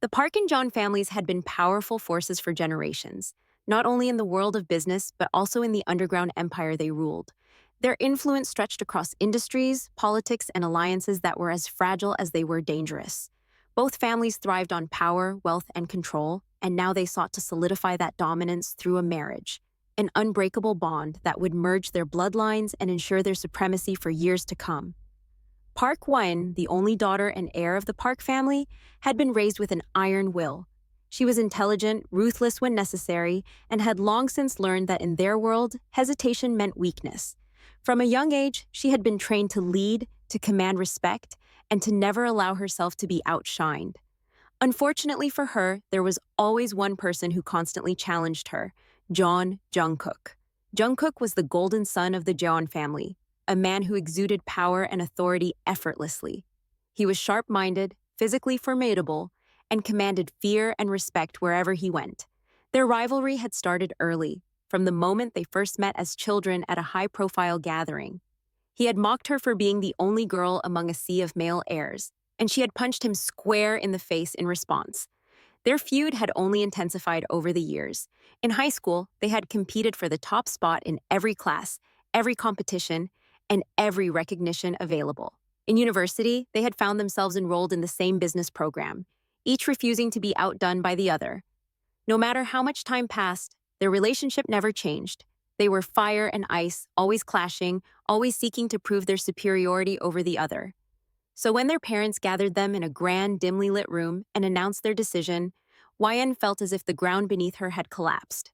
The Park and John families had been powerful forces for generations, not only in the world of business, but also in the underground empire they ruled. Their influence stretched across industries, politics, and alliances that were as fragile as they were dangerous. Both families thrived on power, wealth, and control, and now they sought to solidify that dominance through a marriage, an unbreakable bond that would merge their bloodlines and ensure their supremacy for years to come. Park Won, the only daughter and heir of the Park family, had been raised with an iron will. She was intelligent, ruthless when necessary, and had long since learned that in their world, hesitation meant weakness. From a young age, she had been trained to lead, to command respect, and to never allow herself to be outshined. Unfortunately for her, there was always one person who constantly challenged her, Jungkook. Jungkook was the golden son of the Jeon family, a man who exuded power and authority effortlessly. He was sharp-minded, physically formidable, and commanded fear and respect wherever he went. Their rivalry had started early, from the moment they first met as children at a high-profile gathering. He had mocked her for being the only girl among a sea of male heirs, and she had punched him square in the face in response. Their feud had only intensified over the years. In high school, they had competed for the top spot in every class, every competition, and every recognition available. In university, they had found themselves enrolled in the same business program, each refusing to be outdone by the other. No matter how much time passed, their relationship never changed. They were fire and ice, always clashing, always seeking to prove their superiority over the other. So when their parents gathered them in a grand, dimly lit room and announced their decision, Won felt as if the ground beneath her had collapsed.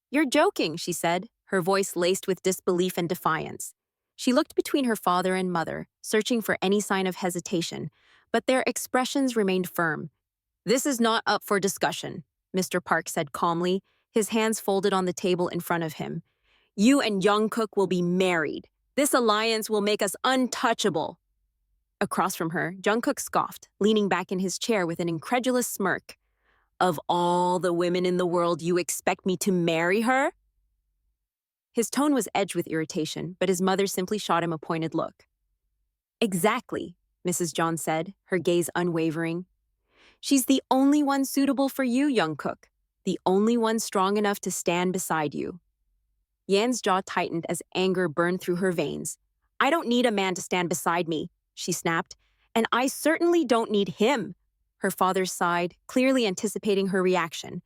"You're joking," she said, her voice laced with disbelief and defiance. She looked between her father and mother, searching for any sign of hesitation, but their expressions remained firm. "This is not up for discussion," Mr. Park said calmly, his hands folded on the table in front of him. "You and Jungkook will be married. This alliance will make us untouchable." Across from her, Jungkook scoffed, leaning back in his chair with an incredulous smirk. "Of all the women in the world, you expect me to marry her?" His tone was edged with irritation, but his mother simply shot him a pointed look. "Exactly," Mrs. John said, her gaze unwavering. "She's the only one suitable for you, Jungkook, the only one strong enough to stand beside you." Yan's jaw tightened as anger burned through her veins. "I don't need a man to stand beside me," she snapped, "and I certainly don't need him." Her father sighed, clearly anticipating her reaction.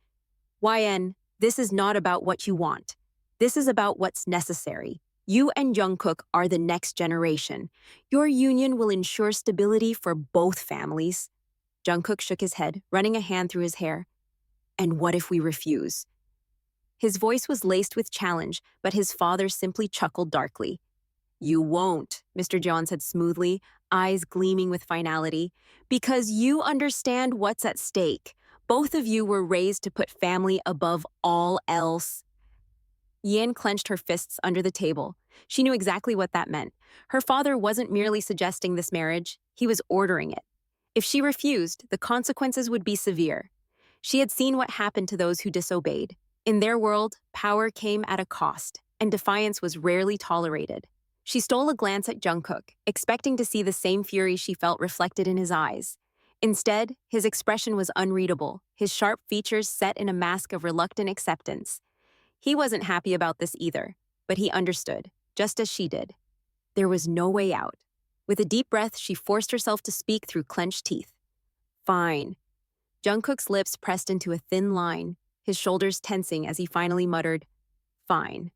"Yn, this is not about what you want. This is about what's necessary. You and Jungkook are the next generation. Your union will ensure stability for both families." Jungkook shook his head, running a hand through his hair. "And what if we refuse?" His voice was laced with challenge, but his father simply chuckled darkly. "You won't," Mr. John said smoothly, eyes gleaming with finality, "because you understand what's at stake. Both of you were raised to put family above all else." Yan clenched her fists under the table. She knew exactly what that meant. Her father wasn't merely suggesting this marriage, he was ordering it. If she refused, the consequences would be severe. She had seen what happened to those who disobeyed. In their world, power came at a cost, and defiance was rarely tolerated. She stole a glance at Jungkook, expecting to see the same fury she felt reflected in his eyes. Instead, his expression was unreadable, his sharp features set in a mask of reluctant acceptance. He wasn't happy about this either, but he understood, just as she did. There was no way out. With a deep breath, she forced herself to speak through clenched teeth. "Fine." Jungkook's lips pressed into a thin line, his shoulders tensing as he finally muttered, "Fine."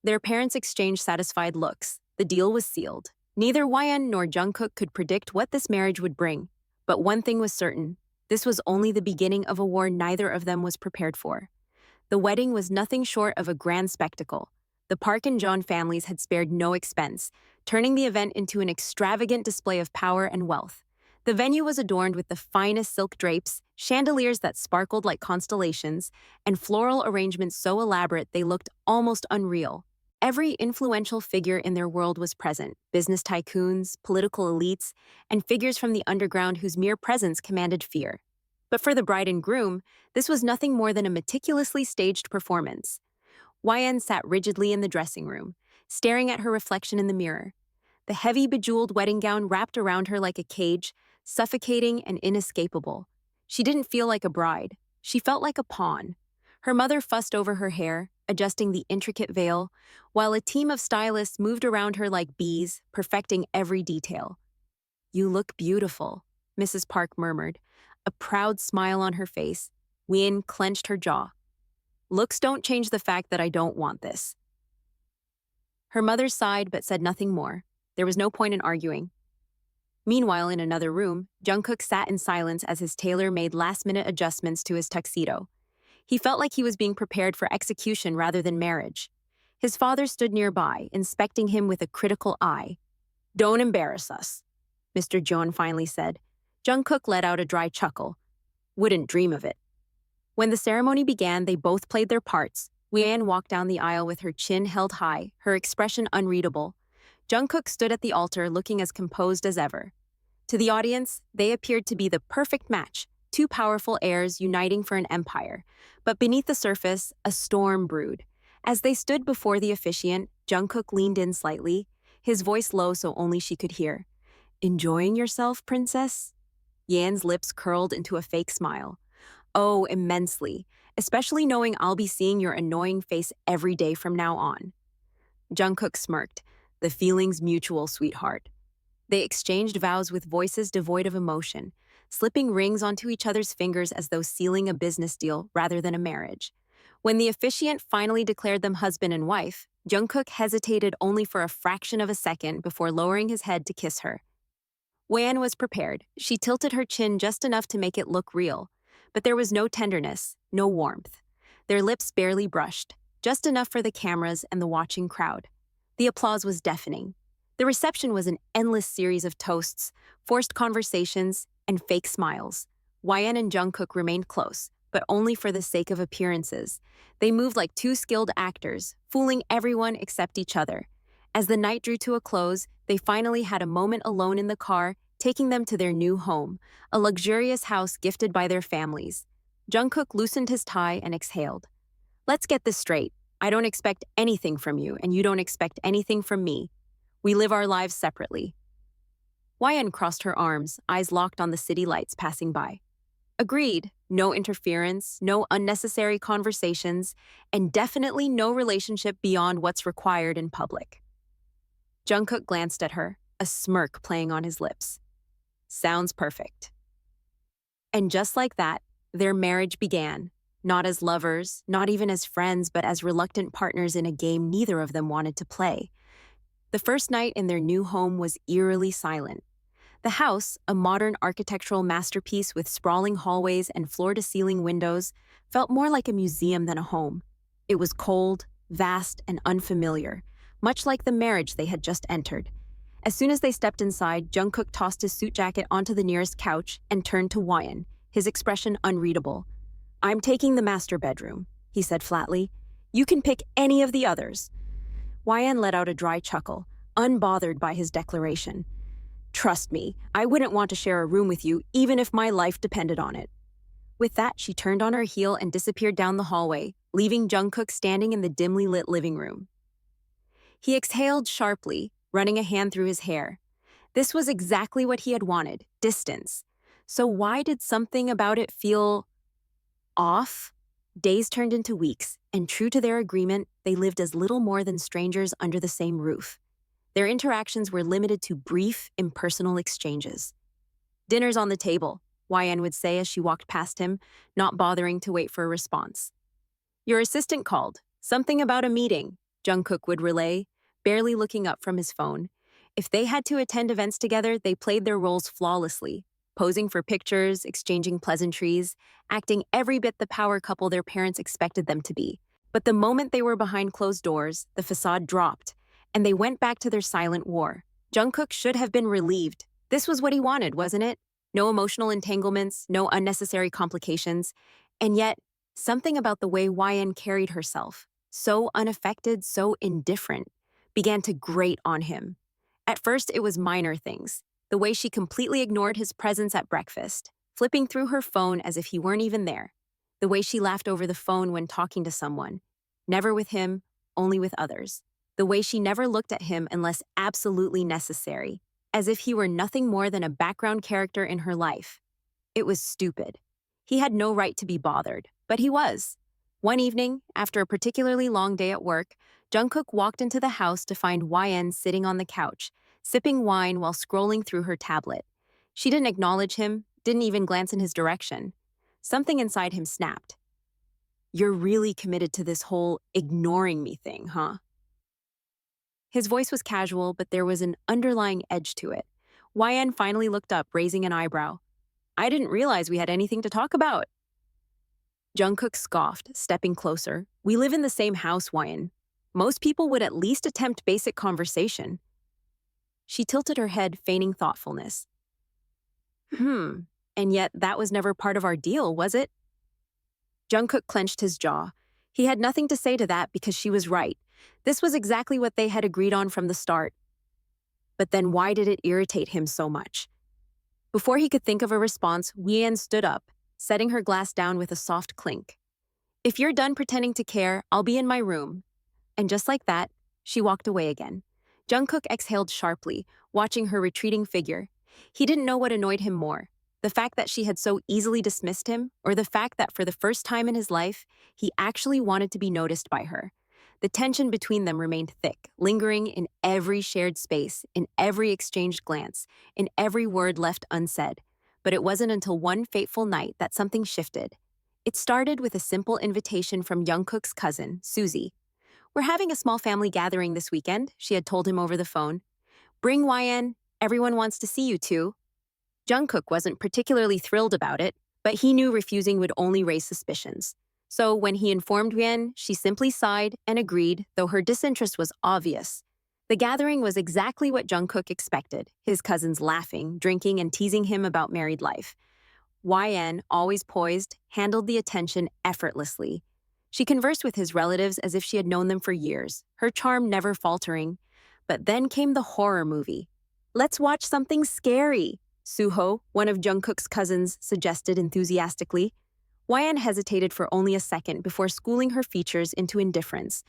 Their parents exchanged satisfied looks. The deal was sealed. Neither Won nor Jungkook could predict what this marriage would bring, but one thing was certain. This was only the beginning of a war neither of them was prepared for. The wedding was nothing short of a grand spectacle. The Park and John families had spared no expense, turning the event into an extravagant display of power and wealth. The venue was adorned with the finest silk drapes, chandeliers that sparkled like constellations, and floral arrangements so elaborate they looked almost unreal. Every influential figure in their world was present, business tycoons, political elites, and figures from the underground whose mere presence commanded fear. But for the bride and groom, this was nothing more than a meticulously staged performance. Won sat rigidly in the dressing room, staring at her reflection in the mirror. The heavy, bejeweled wedding gown wrapped around her like a cage, suffocating and inescapable. She didn't feel like a bride. She felt like a pawn. Her mother fussed over her hair, adjusting the intricate veil, while a team of stylists moved around her like bees, perfecting every detail. "You look beautiful," Mrs. Park murmured, a proud smile on her face. Wien clenched her jaw. "Looks don't change the fact that I don't want this." Her mother sighed but said nothing more. There was no point in arguing. Meanwhile, in another room, Jungkook sat in silence as his tailor made last-minute adjustments to his tuxedo. He felt like he was being prepared for execution rather than marriage. His father stood nearby, inspecting him with a critical eye. "Don't embarrass us," Mr. Jeon finally said. Jungkook let out a dry chuckle. "Wouldn't dream of it." When the ceremony began, they both played their parts. Wei-an walked down the aisle with her chin held high, her expression unreadable. Jungkook stood at the altar looking as composed as ever. To the audience, they appeared to be the perfect match, two powerful heirs uniting for an empire. But beneath the surface, a storm brewed. As they stood before the officiant, Jungkook leaned in slightly, his voice low so only she could hear. "Enjoying yourself, princess?" Yan's lips curled into a fake smile. "Oh, immensely, especially knowing I'll be seeing your annoying face every day from now on." Jungkook smirked. "The feeling's mutual, sweetheart." They exchanged vows with voices devoid of emotion, slipping rings onto each other's fingers as though sealing a business deal rather than a marriage. When the officiant finally declared them husband and wife, Jungkook hesitated only for a fraction of a second before lowering his head to kiss her. Wan was prepared. She tilted her chin just enough to make it look real. But there was no tenderness, no warmth. Their lips barely brushed, just enough for the cameras and the watching crowd. The applause was deafening. The reception was an endless series of toasts, forced conversations, and fake smiles. Wyan and Jungkook remained close, but only for the sake of appearances. They moved like two skilled actors, fooling everyone except each other. As the night drew to a close, they finally had a moment alone in the car, taking them to their new home, a luxurious house gifted by their families. Jungkook loosened his tie and exhaled. "Let's get this straight. I don't expect anything from you, and you don't expect anything from me. We live our lives separately." Wyan crossed her arms, eyes locked on the city lights passing by. "Agreed. No interference, no unnecessary conversations, and definitely no relationship beyond what's required in public." Jungkook glanced at her, a smirk playing on his lips. "Sounds perfect." And just like that, their marriage began. Not as lovers, not even as friends, but as reluctant partners in a game neither of them wanted to play. The first night in their new home was eerily silent. The house, a modern architectural masterpiece with sprawling hallways and floor-to-ceiling windows, felt more like a museum than a home. It was cold, vast, and unfamiliar, much like the marriage they had just entered. As soon as they stepped inside, Jungkook tossed his suit jacket onto the nearest couch and turned to Wyan, his expression unreadable. "I'm taking the master bedroom," he said flatly. "You can pick any of the others." Wyan let out a dry chuckle, unbothered by his declaration. "Trust me, I wouldn't want to share a room with you even if my life depended on it." With that, she turned on her heel and disappeared down the hallway, leaving Jungkook standing in the dimly lit living room. He exhaled sharply, running a hand through his hair. This was exactly what he had wanted, distance. So why did something about it feel off? Days turned into weeks, and true to their agreement, they lived as little more than strangers under the same roof. Their interactions were limited to brief, impersonal exchanges. "Dinner's on the table," Wyan would say as she walked past him, not bothering to wait for a response. "Your assistant called. Something about a meeting," Jungkook would relay, barely looking up from his phone. If they had to attend events together, they played their roles flawlessly, posing for pictures, exchanging pleasantries, acting every bit the power couple their parents expected them to be. But the moment they were behind closed doors, the facade dropped, and they went back to their silent war. Jungkook should have been relieved. This was what he wanted, wasn't it? No emotional entanglements, no unnecessary complications. And yet, something about the way Wyan carried herself, so unaffected, so indifferent, began to grate on him. At first, it was minor things. The way she completely ignored his presence at breakfast, flipping through her phone as if he weren't even there. The way she laughed over the phone when talking to someone. Never with him, only with others. The way she never looked at him unless absolutely necessary, as if he were nothing more than a background character in her life. It was stupid. He had no right to be bothered, but he was. One evening, after a particularly long day at work, Jungkook walked into the house to find YN sitting on the couch, sipping wine while scrolling through her tablet. She didn't acknowledge him, didn't even glance in his direction. Something inside him snapped. "You're really committed to this whole ignoring me thing, huh?" His voice was casual, but there was an underlying edge to it. YN finally looked up, raising an eyebrow. "I didn't realize we had anything to talk about." Jungkook scoffed, stepping closer. "We live in the same house, YN. Most people would at least attempt basic conversation." She tilted her head, feigning thoughtfulness. And yet that was never part of our deal, was it?" Jungkook clenched his jaw. He had nothing to say to that because she was right. This was exactly what they had agreed on from the start. But then why did it irritate him so much? Before he could think of a response, Wien stood up, setting her glass down with a soft clink. "If you're done pretending to care, I'll be in my room." And just like that, she walked away again. Jungkook exhaled sharply, watching her retreating figure. He didn't know what annoyed him more, the fact that she had so easily dismissed him, or the fact that for the first time in his life, he actually wanted to be noticed by her. The tension between them remained thick, lingering in every shared space, in every exchanged glance, in every word left unsaid. But it wasn't until one fateful night that something shifted. It started with a simple invitation from Jungkook's cousin, Suzy. "We're having a small family gathering this weekend," she had told him over the phone. "Bring YN, everyone wants to see you too." Jungkook wasn't particularly thrilled about it, but he knew refusing would only raise suspicions. So when he informed Wien, she simply sighed and agreed, though her disinterest was obvious. The gathering was exactly what Jungkook expected, his cousins laughing, drinking, and teasing him about married life. YN, always poised, handled the attention effortlessly. She conversed with his relatives as if she had known them for years, her charm never faltering. But then came the horror movie. "Let's watch something scary," Suho, one of Jungkook's cousins, suggested enthusiastically. YN hesitated for only a second before schooling her features into indifference.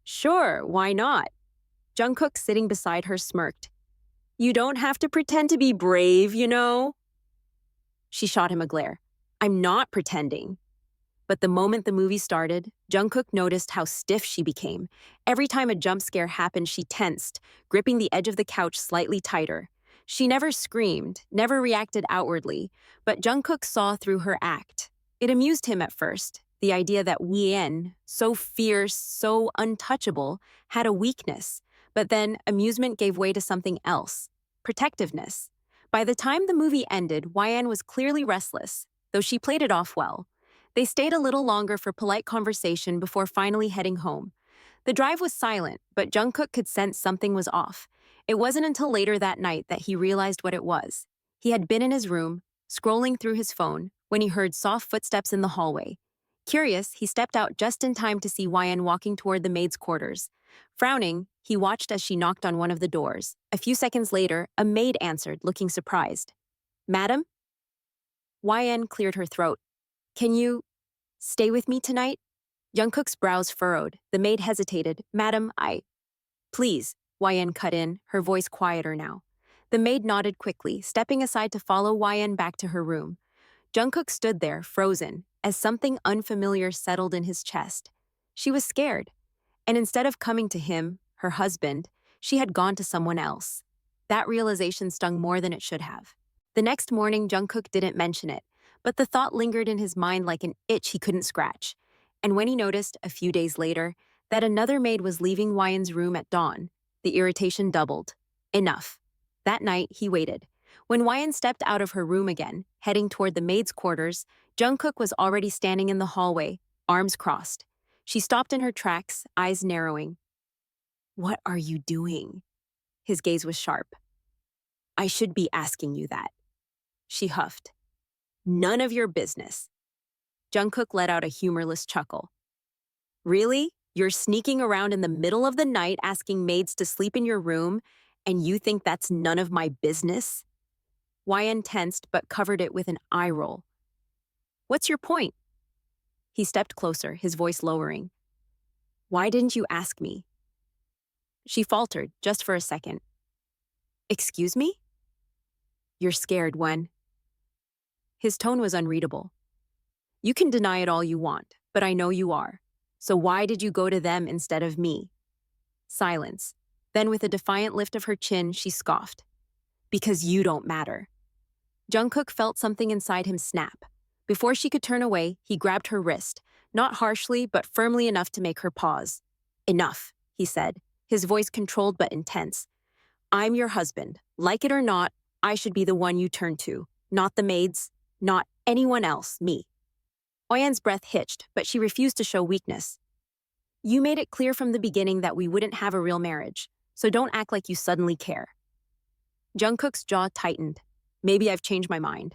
"Sure, why not?" Jungkook, sitting beside her, smirked. "You don't have to pretend to be brave, you know." She shot him a glare. "I'm not pretending." But the moment the movie started, Jungkook noticed how stiff she became. Every time a jump scare happened, she tensed, gripping the edge of the couch slightly tighter. She never screamed, never reacted outwardly, but Jungkook saw through her act. It amused him at first, the idea that Wien, so fierce, so untouchable, had a weakness. But then amusement gave way to something else, protectiveness. By the time the movie ended, YN was clearly restless, though she played it off well. They stayed a little longer for polite conversation before finally heading home. The drive was silent, but Jungkook could sense something was off. It wasn't until later that night that he realized what it was. He had been in his room, scrolling through his phone, when he heard soft footsteps in the hallway. Curious, he stepped out just in time to see YN walking toward the maid's quarters. Frowning, he watched as she knocked on one of the doors. A few seconds later, a maid answered, looking surprised. "Madam?" YN cleared her throat. "Can you stay with me tonight?" Jungkook's brows furrowed. The maid hesitated. "Madam, Please," YN cut in, her voice quieter now. The maid nodded quickly, stepping aside to follow YN back to her room. Jungkook stood there, frozen, as something unfamiliar settled in his chest. She was scared. And instead of coming to him, her husband, she had gone to someone else. That realization stung more than it should have. The next morning, Jungkook didn't mention it, but the thought lingered in his mind like an itch he couldn't scratch. And when he noticed, a few days later, that another maid was leaving YN's room at dawn, the irritation doubled. Enough. That night, he waited. When YN stepped out of her room again, heading toward the maid's quarters, Jungkook was already standing in the hallway, arms crossed. She stopped in her tracks, eyes narrowing. "What are you doing?" His gaze was sharp. "I should be asking you that." She huffed. "None of your business." Jungkook let out a humorless chuckle. "Really? You're sneaking around in the middle of the night asking maids to sleep in your room, and you think that's none of my business?" YN tensed but covered it with an eye roll. "What's your point?" He stepped closer, his voice lowering. "Why didn't you ask me?" She faltered, just for a second. "Excuse me?" "You're scared, Wen." His tone was unreadable. You can deny it all you want, but I know you are. So why did you go to them instead of me? Silence. Then with a defiant lift of her chin, she scoffed. Because you don't matter. Jungkook felt something inside him snap. Before she could turn away, he grabbed her wrist, not harshly, but firmly enough to make her pause. Enough, he said, his voice controlled but intense. I'm your husband. Like it or not, I should be the one you turn to, not the maids, not anyone else, me. Oyen's breath hitched, but she refused to show weakness. You made it clear from the beginning that we wouldn't have a real marriage, so don't act like you suddenly care. Jungkook's jaw tightened. Maybe I've changed my mind.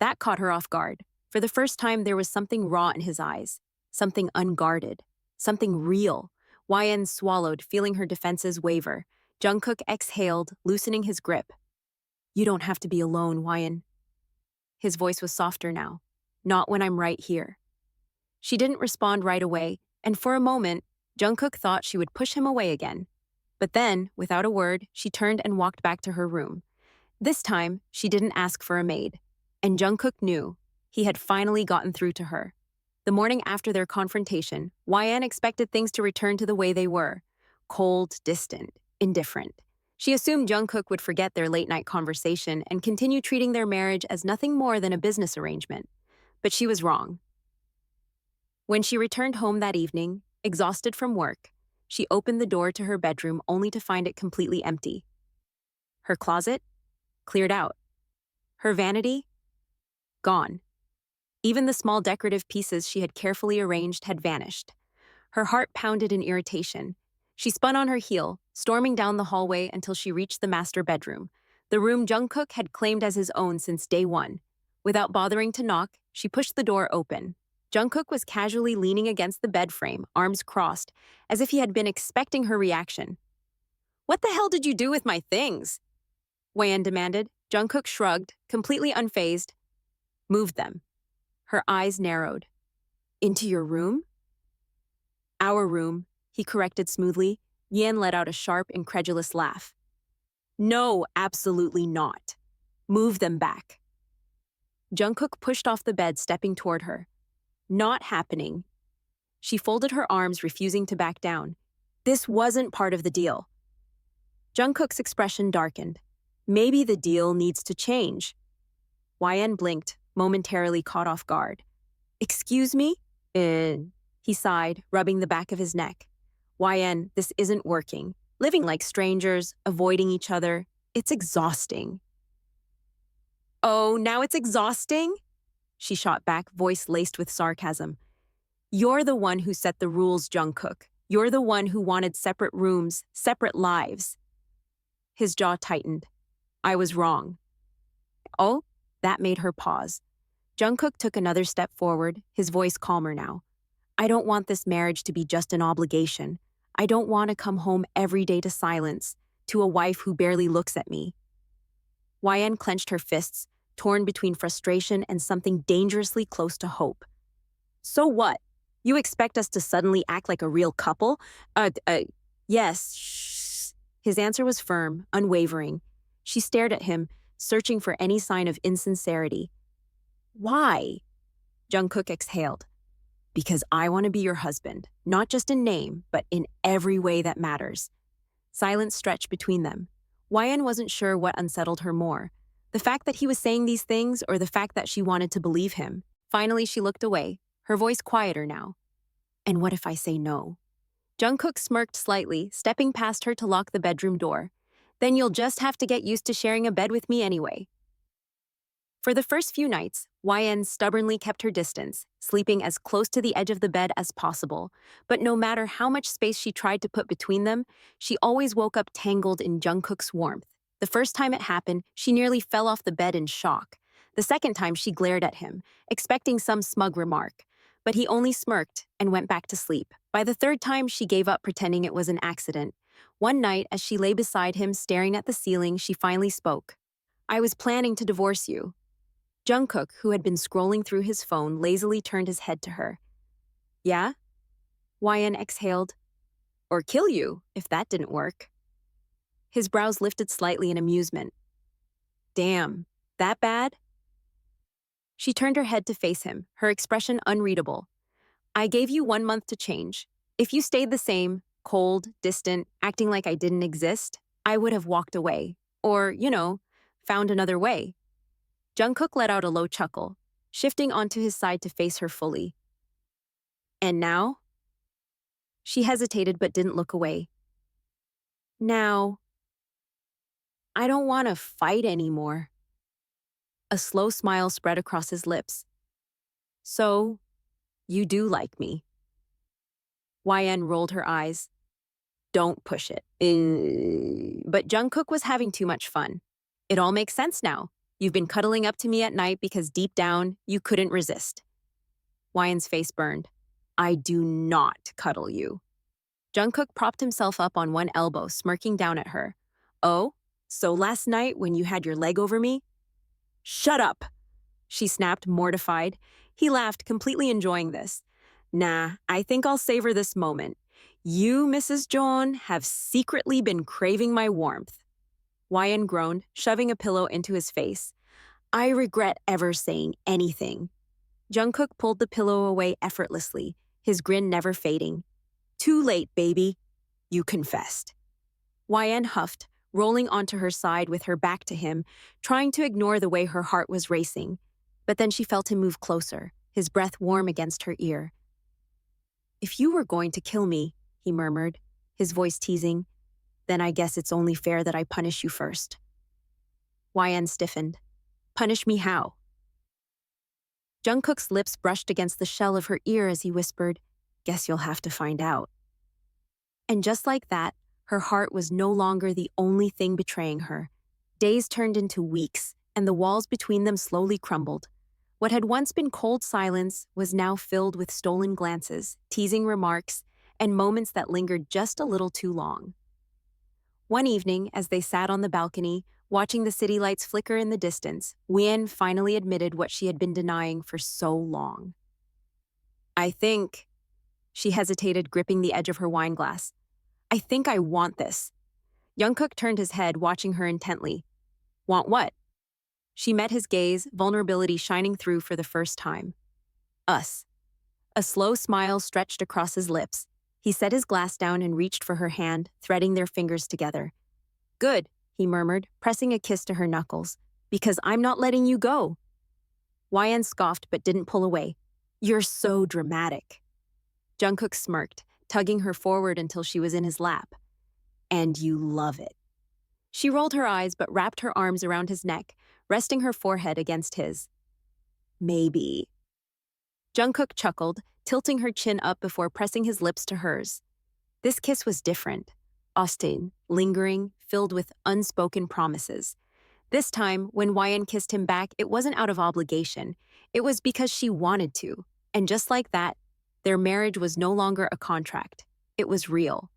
That caught her off guard. For the first time, there was something raw in his eyes, something unguarded, something real. Yen swallowed, feeling her defenses waver. Jungkook exhaled, loosening his grip. You don't have to be alone, Yen. His voice was softer now. Not when I'm right here. She didn't respond right away, and for a moment, Jungkook thought she would push him away again. But then, without a word, she turned and walked back to her room. This time, she didn't ask for a maid. And Jungkook knew. He had finally gotten through to her. The morning after their confrontation, Yen expected things to return to the way they were. Cold, distant, indifferent. She assumed Jungkook would forget their late-night conversation and continue treating their marriage as nothing more than a business arrangement. But she was wrong. When she returned home that evening, exhausted from work, she opened the door to her bedroom only to find it completely empty. Her closet? Cleared out. Her vanity? Gone. Even the small decorative pieces she had carefully arranged had vanished. Her heart pounded in irritation. She spun on her heel, storming down the hallway until she reached the master bedroom, the room Jungkook had claimed as his own since day one. Without bothering to knock, she pushed the door open. Jungkook was casually leaning against the bed frame, arms crossed, as if he had been expecting her reaction. What the hell did you do with my things? Yen demanded. Jungkook shrugged, completely unfazed. Moved them. Her eyes narrowed. Into your room? Our room, he corrected smoothly. Yen let out a sharp, incredulous laugh. No, absolutely not. Move them back. Jungkook pushed off the bed, stepping toward her. Not happening. She folded her arms, refusing to back down. This wasn't part of the deal. Jungkook's expression darkened. Maybe the deal needs to change. Yen blinked, momentarily caught off guard. Excuse me? He sighed, rubbing the back of his neck. Yen, this isn't working. Living like strangers, avoiding each other, it's exhausting. Oh, now it's exhausting? She shot back, voice laced with sarcasm. You're the one who set the rules, Jungkook. You're the one who wanted separate rooms, separate lives. His jaw tightened. I was wrong. Oh, that made her pause. Jungkook took another step forward, his voice calmer now. I don't want this marriage to be just an obligation. I don't want to come home every day to silence, to a wife who barely looks at me. Yen clenched her fists, torn between frustration and something dangerously close to hope. So what? You expect us to suddenly act like a real couple? Yes, shh. His answer was firm, unwavering. She stared at him, searching for any sign of insincerity. Why? Jungkook exhaled. Because I want to be your husband, not just in name, but in every way that matters. Silence stretched between them. Yen wasn't sure what unsettled her more, the fact that he was saying these things or the fact that she wanted to believe him. Finally, she looked away, her voice quieter now. And what if I say no? Jungkook smirked slightly, stepping past her to lock the bedroom door. Then you'll just have to get used to sharing a bed with me anyway. For the first few nights, Yen stubbornly kept her distance, sleeping as close to the edge of the bed as possible. But no matter how much space she tried to put between them, she always woke up tangled in Jungkook's warmth. The first time it happened, she nearly fell off the bed in shock. The second time, she glared at him, expecting some smug remark. But he only smirked and went back to sleep. By the third time, she gave up, pretending it was an accident. One night, as she lay beside him, staring at the ceiling, she finally spoke. I was planning to divorce you. Jungkook, who had been scrolling through his phone, lazily turned his head to her. Yeah? Yen exhaled. Or kill you, if that didn't work. His brows lifted slightly in amusement. Damn, that bad? She turned her head to face him, her expression unreadable. I gave you 1 month to change. If you stayed the same, cold, distant, acting like I didn't exist, I would have walked away. Or, found another way. Jungkook let out a low chuckle, shifting onto his side to face her fully. And now? She hesitated but didn't look away. Now, I don't want to fight anymore. A slow smile spread across his lips. So, you do like me. YN rolled her eyes. Don't push it. But Jungkook was having too much fun. It all makes sense now. You've been cuddling up to me at night because deep down, you couldn't resist. YN's face burned. I do not cuddle you. Jungkook propped himself up on one elbow, smirking down at her. Oh, so last night when you had your leg over me? Shut up! She snapped, mortified. He laughed, completely enjoying this. Nah, I think I'll savor this moment. You, Mrs. John, have secretly been craving my warmth. YN groaned, shoving a pillow into his face. I regret ever saying anything. Jungkook pulled the pillow away effortlessly, his grin never fading. Too late, baby. You confessed. YN huffed, rolling onto her side with her back to him, trying to ignore the way her heart was racing. But then she felt him move closer, his breath warm against her ear. If you were going to kill me, he murmured, his voice teasing, then I guess it's only fair that I punish you first. YN stiffened. Punish me how? Jungkook's lips brushed against the shell of her ear as he whispered, Guess you'll have to find out. And just like that, her heart was no longer the only thing betraying her. Days turned into weeks, and the walls between them slowly crumbled. What had once been cold silence was now filled with stolen glances, teasing remarks, and moments that lingered just a little too long. One evening, as they sat on the balcony, watching the city lights flicker in the distance, Wien finally admitted what she had been denying for so long. I think... She hesitated, gripping the edge of her wine glass. I think I want this. Jungkook turned his head, watching her intently. Want what? She met his gaze, vulnerability shining through for the first time. Us. A slow smile stretched across his lips. He set his glass down and reached for her hand, threading their fingers together. Good, he murmured, pressing a kiss to her knuckles. Because I'm not letting you go. YN scoffed but didn't pull away. You're so dramatic. Jungkook smirked, tugging her forward until she was in his lap. And you love it. She rolled her eyes but wrapped her arms around his neck, resting her forehead against his. Maybe. Jungkook chuckled, tilting her chin up before pressing his lips to hers. This kiss was different. Austin, lingering, filled with unspoken promises. This time, when YN kissed him back, it wasn't out of obligation. It was because she wanted to. And just like that, their marriage was no longer a contract. It was real.